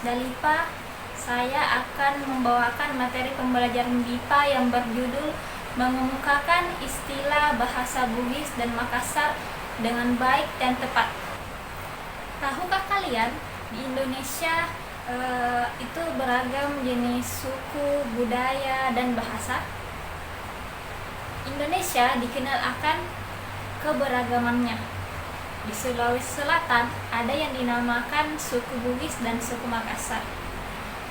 Musdalifah. Saya akan membawakan materi pembelajaran BIPA yang berjudul mengemukakan istilah bahasa Bugis dan Makassar dengan baik dan tepat. Tahukah kalian di Indonesia itu beragam jenis suku, budaya, dan bahasa? Indonesia dikenal akan keberagamannya. Di Sulawesi Selatan ada yang dinamakan suku Bugis dan suku Makassar.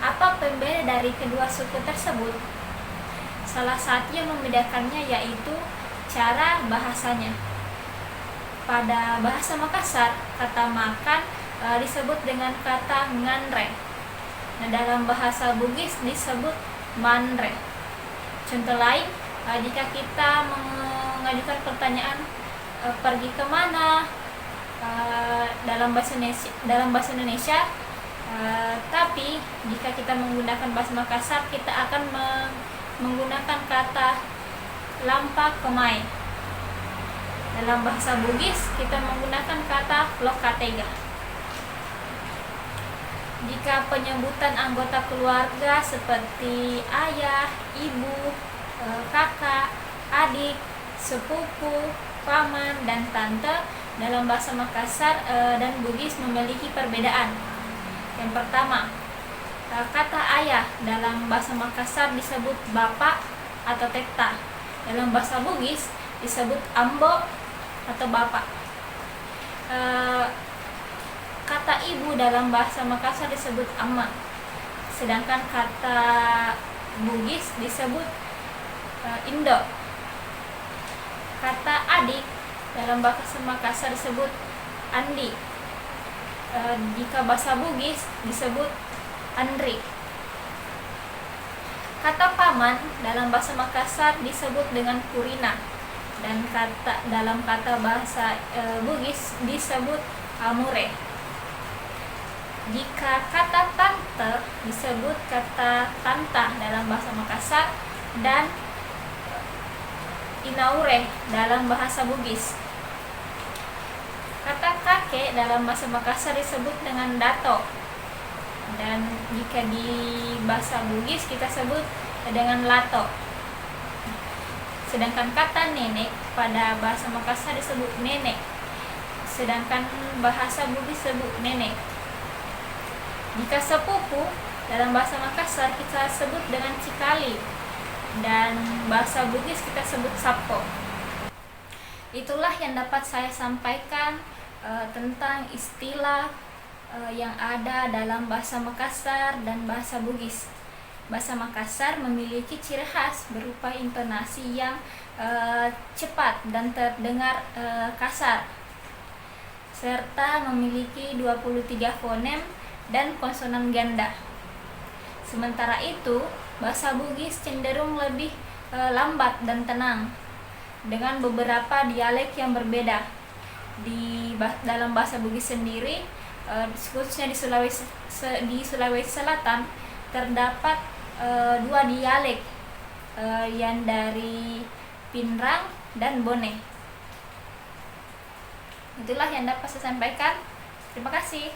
Apa pembeda dari kedua suku tersebut? Salah satu yang membedakannya yaitu cara bahasanya. Pada bahasa Makassar, kata makan disebut dengan kata nganre. Nah, dalam bahasa Bugis disebut manre. Contoh lain, jika kita mengajukan pertanyaan pergi kemana dalam bahasa Indonesia, tapi jika kita menggunakan bahasa Makassar, kita akan menggunakan kata lampa kemai. Dalam bahasa Bugis kita menggunakan kata lokatega. Jika penyebutan anggota keluarga seperti ayah, ibu, kakak, adik, sepupu, paman, dan tante dalam bahasa Makassar dan Bugis memiliki perbedaan. Yang pertama, kata ayah dalam bahasa Makassar disebut bapak atau tekta. Dalam bahasa Bugis disebut ambo atau bapak. Kata ibu dalam bahasa Makassar disebut amma. Sedangkan kata Bugis disebut indo. Kata adik dalam bahasa Makassar disebut andi. Jika bahasa Bugis disebut andri. Kata paman dalam bahasa Makassar disebut dengan kurina, dan dalam kata bahasa Bugis disebut amure. Jika kata tante disebut kata tanta dalam bahasa Makassar dan inaure dalam bahasa Bugis. Kata kakek dalam bahasa Makassar disebut dengan dato, dan jika di bahasa Bugis kita sebut dengan lato. Sedangkan kata nenek pada bahasa Makassar disebut nenek, sedangkan bahasa Bugis disebut nenek. Jika sepupu dalam bahasa Makassar kita sebut dengan cikali, dan bahasa Bugis kita sebut sapo. Itulah yang dapat saya sampaikan tentang istilah yang ada dalam bahasa Makassar dan bahasa Bugis. Bahasa Makassar memiliki ciri khas berupa intonasi yang cepat dan terdengar kasar, serta memiliki 23 fonem dan konsonan ganda. Sementara itu, bahasa Bugis cenderung lebih lambat dan tenang, dengan beberapa dialek yang berbeda. Dalam bahasa Bugis sendiri, khususnya di Sulawesi Selatan, terdapat 2 dialek yang dari Pinrang dan Bone. Itulah yang dapat saya sampaikan. Terima kasih.